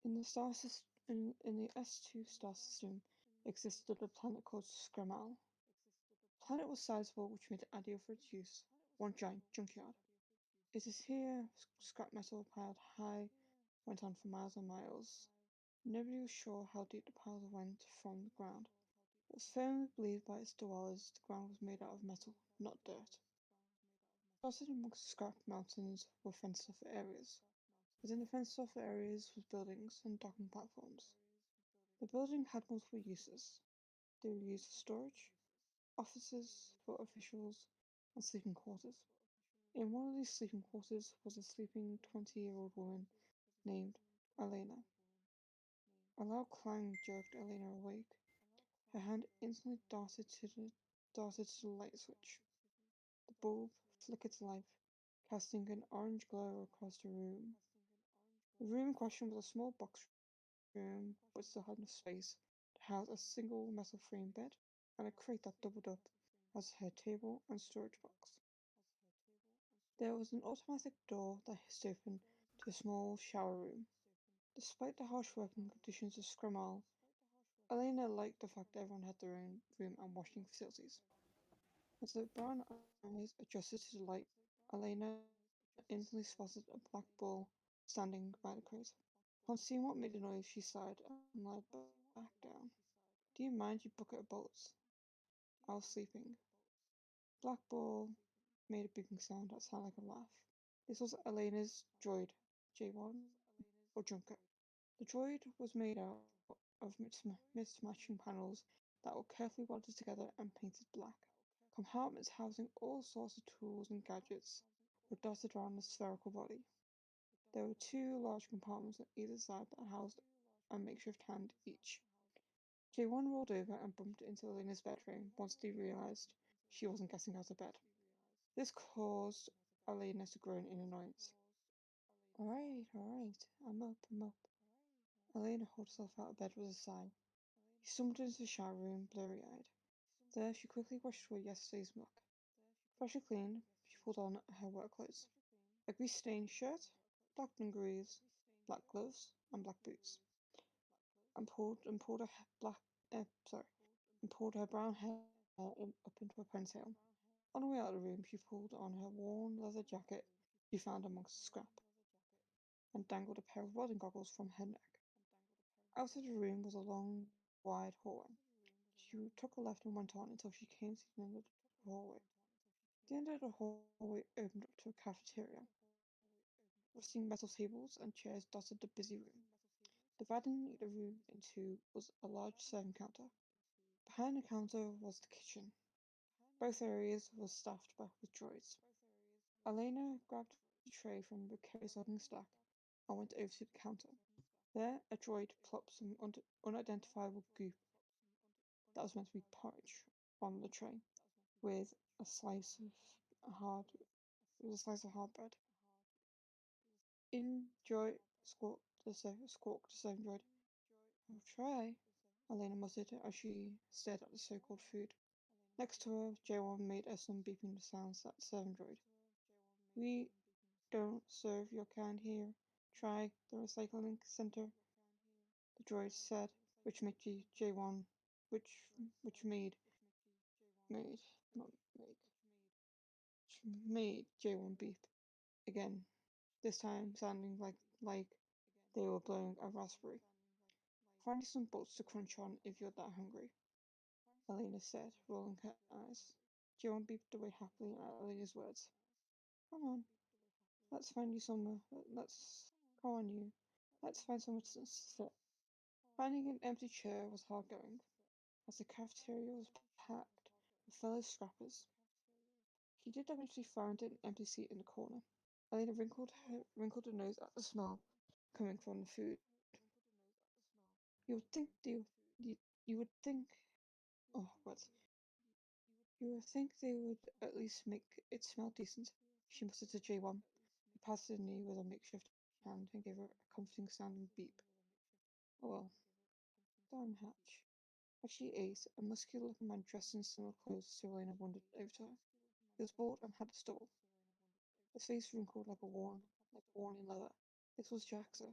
In the in the S2 star system existed a planet called Scramal. The planet was sizable, which made it ideal for its use, one giant junkyard. It is here scrap metal piled high went on for miles and miles. Nobody was sure how deep the piles went from the ground. It was firmly believed by its dwellers the ground was made out of metal, not dirt. Dotted amongst the scrap mountains were fenced-off areas. Within the fenced-off areas was buildings and docking platforms. The building had multiple uses. They were used for storage, offices for officials, and sleeping quarters. In one of these sleeping quarters was a sleeping 20-year-old woman named Elena. A loud clang jerked Elena awake. Her hand instantly darted to the light switch. The bulb flickered to life, casting an orange glow across the room. The room in question was a small box room, but still had enough space to house a single metal frame bed and a crate that doubled up as her table and storage box. There was an automatic door that hissed open to a small shower room. Despite the harsh working conditions of Scramal, Elena liked the fact that everyone had their own room and washing facilities. As her brown eyes adjusted to the light, Elena instantly spotted a black bull standing by the crate. Upon seeing what made the noise, she sighed and lied back down. Do you mind, you bucket of bolts? I was sleeping. Black bull made a beeping sound that sounded like a laugh. This was Elena's droid, J1, or Junker. The droid was made out of mismatching panels that were carefully welded together and painted black. Compartments housing all sorts of tools and gadgets were dotted around the spherical body. There were two large compartments on either side that housed a makeshift hand each. J1 rolled over and bumped into Elena's bedroom once he realized she wasn't getting out of bed. This caused Elena to groan in annoyance. Alright, I'm up. Elena hauled herself out of bed with a sigh. She stumbled into the shower room, blurry-eyed. There, she quickly brushed away yesterday's muck. Fresh and clean, she pulled on her work clothes. A grease-stained shirt, black dungarees, black gloves, and black boots. And pulled her brown hair up into a ponytail. On her way out of the room, she pulled on her worn leather jacket she found amongst the scrap, and dangled a pair of welding goggles from her neck. Outside the room was a long, wide hallway. She took a left and went on until she came to the end of the hallway. The end of the hallway opened up to a cafeteria. Rusting metal tables and chairs dotted the busy room. Dividing the room in two was a large serving counter. Behind the counter was the kitchen. Both areas were staffed with droids. Elena grabbed a tray from the case looking stack and went over to the counter. There, a droid plopped some unidentifiable goop that was meant to be porridge on the tray, with a slice of hard bread. Enjoy, squawked the serving droid. I'll try, Elena muttered as she stared at the so-called food. Next to her, J1 made some beeping sounds at the serving droid. We don't serve your kind here. Try the recycling center, the droid said, which made J1, which made, not make, which made J1 beep again, this time sounding like they were blowing a raspberry. Find you some bolts to crunch on if you're that hungry, Elena said, rolling her eyes. J1 beeped away happily at Elena's words. Come on, let's find you somewhere. Let's go on you. Let's find somewhere to sit. Finding an empty chair was hard going, as the cafeteria was packed with fellow scrappers. She did eventually find an empty seat in the corner. Elena wrinkled her nose at the smell coming from the food. You would think you would think oh what? You would think they would at least make it smell decent, she muttered to J1, who patted her knee with a makeshift hand and gave her a comforting sounding beep. Oh well. Darn Hatch. As she ate, a muscular-looking man dressed in similar clothes to Elena wandered over to her. He was bald and had a stubble. His face wrinkled like warning leather. This was Jack, sir,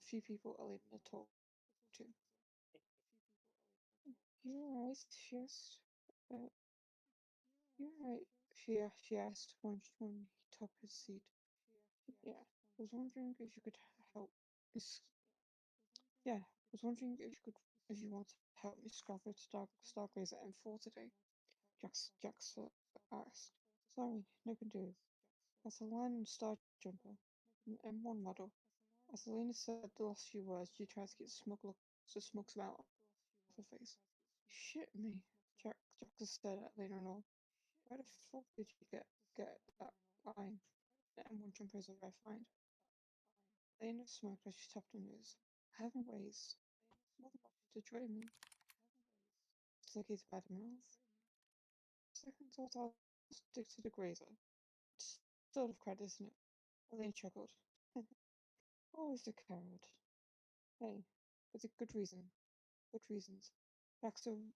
a few people Elena talked to. You're right, she asked. Uh, you're right, she asked when he took his seat. Yeah, I was wondering if you could help me. Yeah, I was wondering if you want to help me scrap it Stargazer M4 today. Jax asked. Sorry, no can do. That's a line on Star Jumper, an M1 model. As Elena said the last few words, she tried to get the smug smile off her face. Shit me, Jax said at Elena and all. Where the fuck did you get that line? The M1 Jumper is a rare find. Elena smirked as she tapped her nose. Heaven ways. More than likely to join me. It's like he's bad mouth. Second thought I'll stick to the grazer. It's sort of credit, isn't it? Elaine chuckled. Always the coward. Hey, with a good reason. Good reasons. Jackson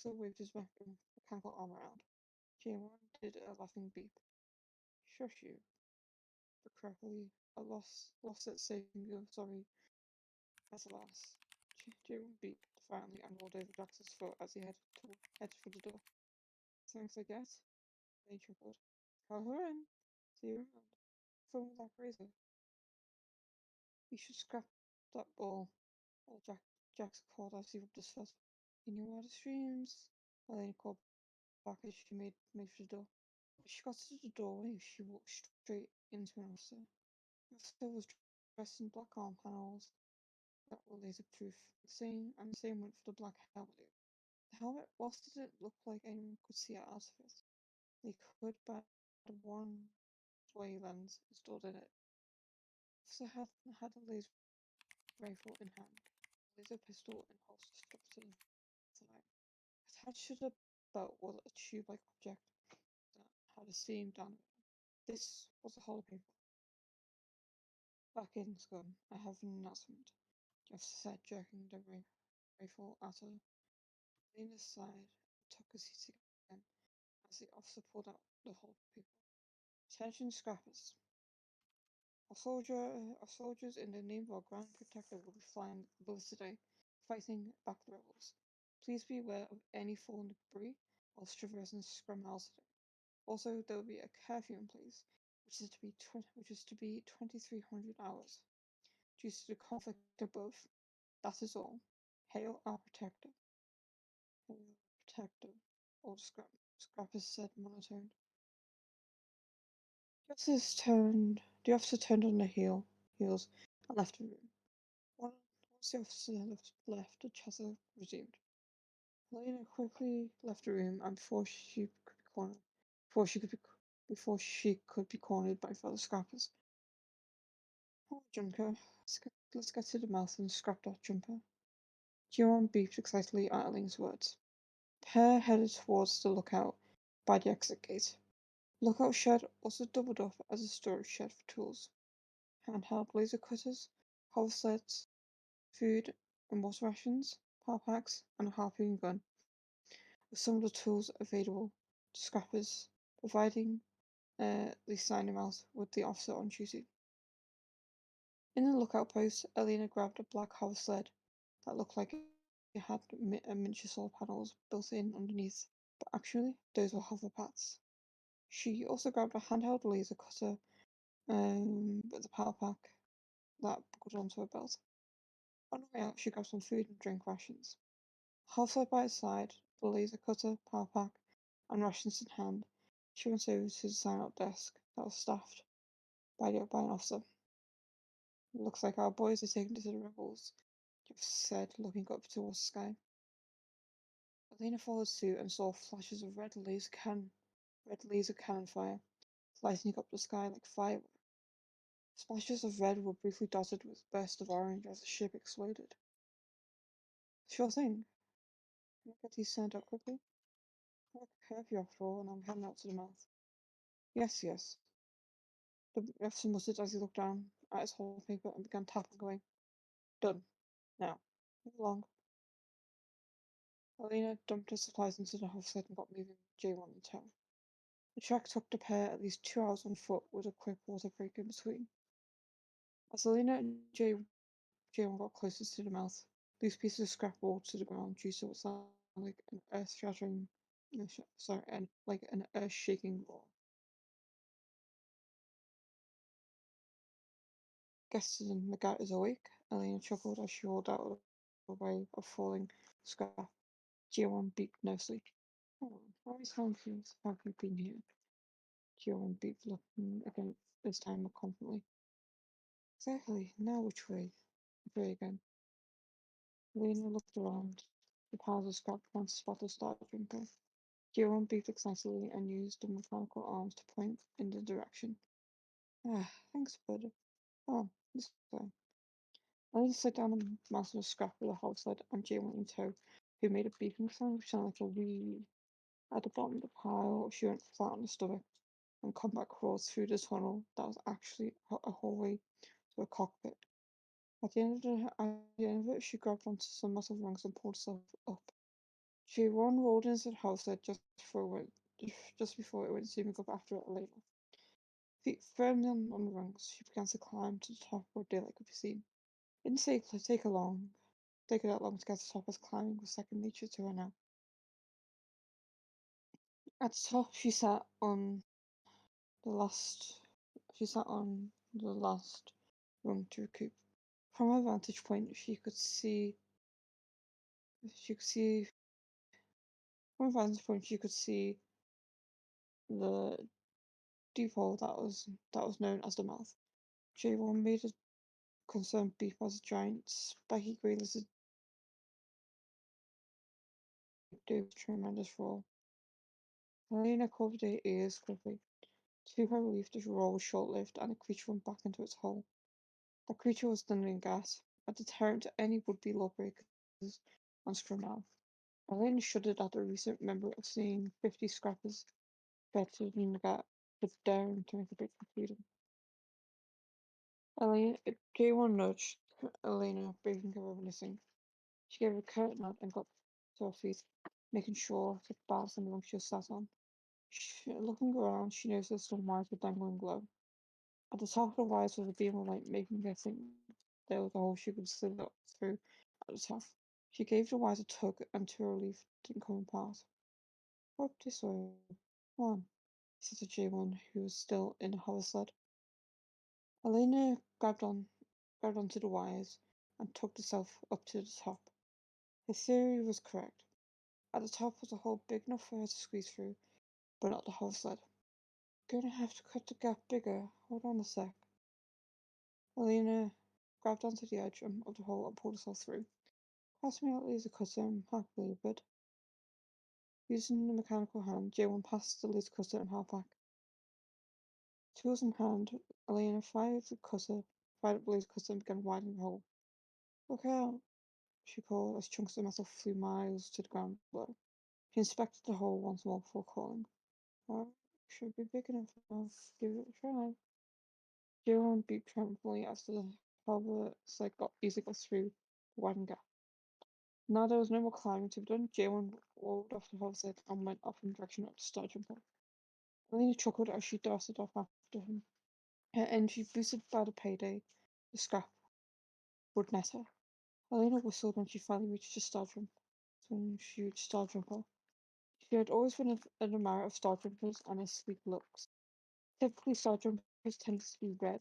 waved his mechanical arm around. J1 did a laughing beep. Shush you. But correctly, I lost at saving you, sorry, as a lass. J1 beeped defiantly and rolled over Jackson's foot as he headed for the door. Thanks, I guess. They chuckled. Call her in. See you around. Phone with that razor. You should scrap that ball. Jackson called as he rubbed his foot. In your wildest dreams. Elena called back as she made for the door. As she got to the doorway, she walked straight into an officer. The officer was dressed in black arm panels that were laser-proof. The same went for the black helmet. The helmet, whilst it didn't look like anyone could see out of it, they could by the one-way lens installed in it. The officer had a laser rifle in hand, a laser pistol in holster strapped to the side. Attached to the belt was a tube-like object that had a seam down it. This was a hollow paper. Back in, Scum. I have an announcement, Jeff said, jerking the rifle at her. Lena's side and took his seat again as the officer pulled out the hollow paper. Attention, scrappers. Our soldiers in the name of our Grand Protector will be flying above us today, fighting back the rebels. Please be aware of any fallen debris whilst traversing Scramhouse today. Also, there will be a curfew in place, which is to be 2300 hours. Due to the conflict above, that is all. Hail our protector. Hail our protector. Old Scrappers said monotone. The officer turned on their heels and left the room. Once the officer left, the chatter resumed. Helena quickly left the room, and before she could be cornered by fellow scrappers. Oh, Junker, let's get to the mouth and scrap that jumper. Jiwon beeped excitedly at Elena's words. The pair headed towards the lookout by the exit gate. The lookout shed also doubled up as a storage shed for tools. Handheld laser cutters, hover sleds, food and water rations, power packs, and a harpoon gun were some of the tools available to scrappers, providing they signed him out with the officer on duty. In the lookout post, Elena grabbed a black hover sled that looked like it had miniature solar panels built in underneath, but actually those were hover pads. She also grabbed a handheld laser cutter with a power pack that buckled onto her belt. On the way out, she grabbed some food and drink rations. Halfway by her side, the laser cutter, power pack, and rations in hand, she went over to the sign-out desk that was staffed by an officer. Looks like our boys are taking to the rebels, Jeff said, looking up towards the sky. Elena followed suit and saw flashes of red laser cannon fire, lighting up the sky like fireworks. Splashes of red were briefly dotted with bursts of orange as the ship exploded. Sure thing. Can I get these sent out quickly? I like a curfew after all, and I'm heading out to the mouth. Yes, yes. The officer muttered as he looked down at his whole paper and began tapping away. Done. Now, move along. Elena dumped her supplies into the hoversled and got moving with J1 in tow. The trek took the pair at least 2 hours on foot with a quick water break in between. As Elena and J1 got closest to the mouth. Loose pieces of scrap rolled to the ground due to what sounded like an earth-shattering, an earth-shaking roar. Guessing the cat is awake, Elena chuckled as she rolled out of the way of falling scrap. J1 beeped nervously. Oh, how many times have you been here? J1 beeped, looking again, this time more confidently. Exactly. Now which way? Way again. Elena looked around. The piles of scrap once spotted started drinking. J1 beeped excitedly and used the mechanical arms to point in the direction. Ah, thanks, bud. Oh, this way. Elena slid down a mountain of scrap with a hard sled and J1 in tow, who made a beeping sound which sounded like a wee. At the bottom of the pile, she went flat on her stomach and combat crawled through the tunnel that was actually a hallway to a cockpit. At the end of it, she grabbed onto some metal rungs and pulled herself up. She rolled into the house just before it went zooming up after it later. Feet firmly on the rungs, she began to climb to the top where daylight could be seen. It didn't take her that long to get to the top as climbing was second nature to her now. At the top, she sat on the last rung to recoup. From her vantage point, she could see from her vantage point she could see the deep hole that was known as the mouth. J1 made a concerned beep as a giant, spiky grey lizard gave a tremendous roar. Helena covered her ears quickly. To her relief, the roar was short-lived, and the creature went back into its hole. The creature was thundering gas, a deterrent to any would-be lawbreakers on Scrum. Helena shuddered at the recent memory of seeing 50 scrappers fettered in the gap, but daring to make a break for freedom. J1 nudged Elena, breaking her reminiscing. She gave a curt nod and got to her feet, making sure the bars and the rung she sat on. Looking around, she noticed some wires were dangling low. At the top of the wires was a beam of light, making her think there was a hole she could slip up through at the top. She gave the wires a tug, and to her relief, didn't come apart. Up this way. Come on, said to J1, who was still in the hover sled. Elena grabbed onto the wires and tugged herself up to the top. Her theory was correct. At the top was a hole big enough for her to squeeze through, but not the hover sled. Gonna have to cut the gap bigger. Hold on a sec. Elena grabbed onto the edge of the hole and pulled herself through. Pass me that laser cutter happily, bud. Using the mechanical hand, J1 passed the laser cutter and held back. Tools in hand, Elena fired up the laser cutter and began widening the hole. Look out, she called as chunks of metal flew miles to the ground below. She inspected the hole once more before calling. Oh, should be big enough now. Give it a try. J1 beeped triumphantly as the hover sled easily got through the widened gap. Now there was no more climbing to be done. J1 rolled off the hover sled and went off in the direction of the starting point. Elena chuckled as she darted off after him. Her energy boosted by the payday, the scrap would net her. Elena whistled when she finally reached the star jump. She had always been an admirer of star jumpers and their sleek looks. Typically, star jumpers tended to be red,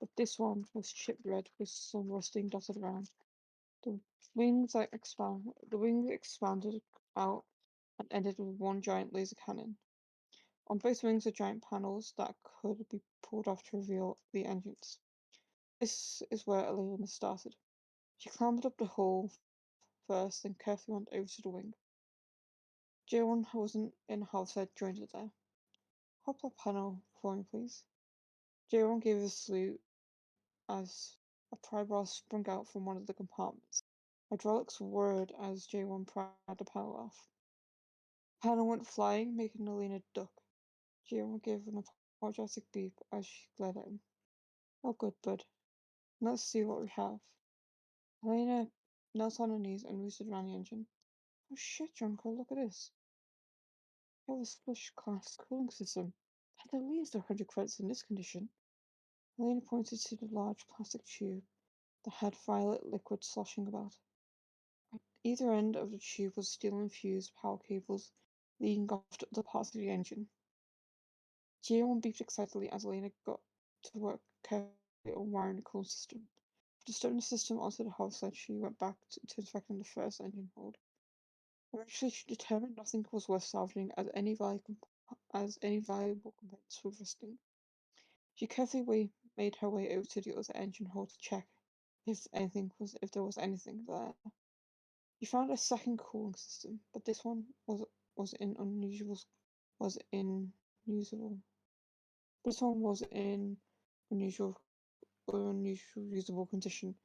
but this one was chipped red with some rusting dotted around. The the wings expanded out and ended with one giant laser cannon. On both wings are giant panels that could be pulled off to reveal the engines. This is where Elena started. She clambered up the hole first, then carefully went over to the wing. J1, who wasn't in the house, had joined her there. Hop that panel for me, please. J1 gave a salute as a pry bar sprung out from one of the compartments. Hydraulics whirred as J1 pried the panel off. The panel went flying, making Elena duck. J1 gave an apologetic beep as she glared at him. Oh, good, bud. Let's see what we have. Helena knelt on her knees and rooted around the engine. Oh shit, Junko, look at this. We have a splish-class cooling system. Had at least 100 credits in this condition. Helena pointed to the large plastic tube that had violet liquid sloshing about. At either end of the tube was steel-infused power cables leading off to other parts of the engine. J1 beeped excitedly as Elena got to work carefully on wiring the cooling system. After starting the system onto the house side, she went back to inspecting the first engine hold. Eventually, she determined nothing was worth salvaging as any valuable components were rusting. She carefully made her way over to the other engine hold to check if there was anything there. She found a second cooling system, but this one was in unusual was in usable. This one was in unusual usable condition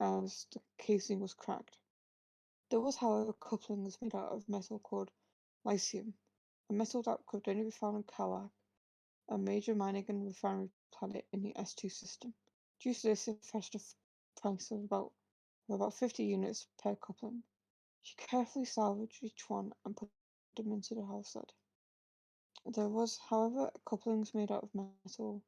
as the casing was cracked. There was, however, couplings made out of metal called lycium, a metal that could only be found on Kalak, a major mining and refinery planet in the S2 system. Due to this, it fetched a price of about 50 units per coupling. She carefully salvaged each one and put them into the house side. There was, however, couplings made out of metal.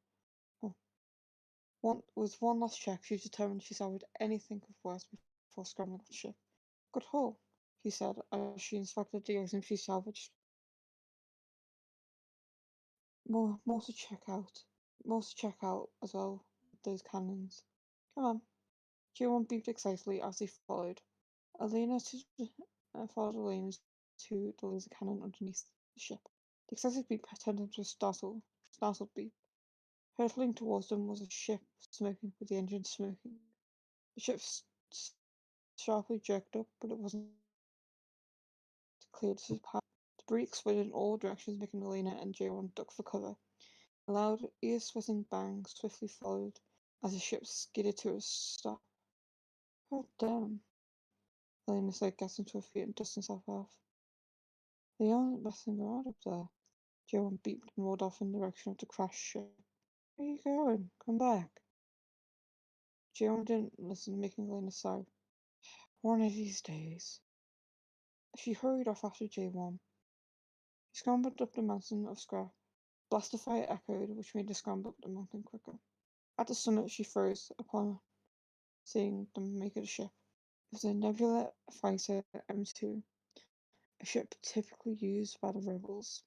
With one last check, she determined she salvaged anything of worth before scrambling off the ship. Good haul, she said as she inspected the items she salvaged. More to check out. More to check out as well with those cannons. Come on. J1 beeped excitedly as they followed. Followed Elena to the laser cannon underneath the ship. The excessive beep turned into a startled beep. Hurtling towards them was a ship smoking, with the engine smoking. The ship sharply jerked up, but it wasn't clear to its path. Debris exploded in all directions, making Elena and J1 duck for cover. A loud, ear-splitting bang swiftly followed as the ship skidded to a stop. God damn, Elena said, getting to her feet and dusting herself off. They aren't messing around up there. J1 beeped and rolled off in the direction of the crashed ship. Where are you going? Come back. J1 didn't listen, making Elena sigh. One of these days. She hurried off after J1. He scrambled up the mountain of scrap. Blaster fire echoed, which made the scramble up the mountain quicker. At the summit, she froze upon seeing them make it a ship. It was a Nebula Fighter M2, a ship typically used by the rebels.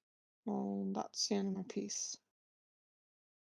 And that's the end of my piece.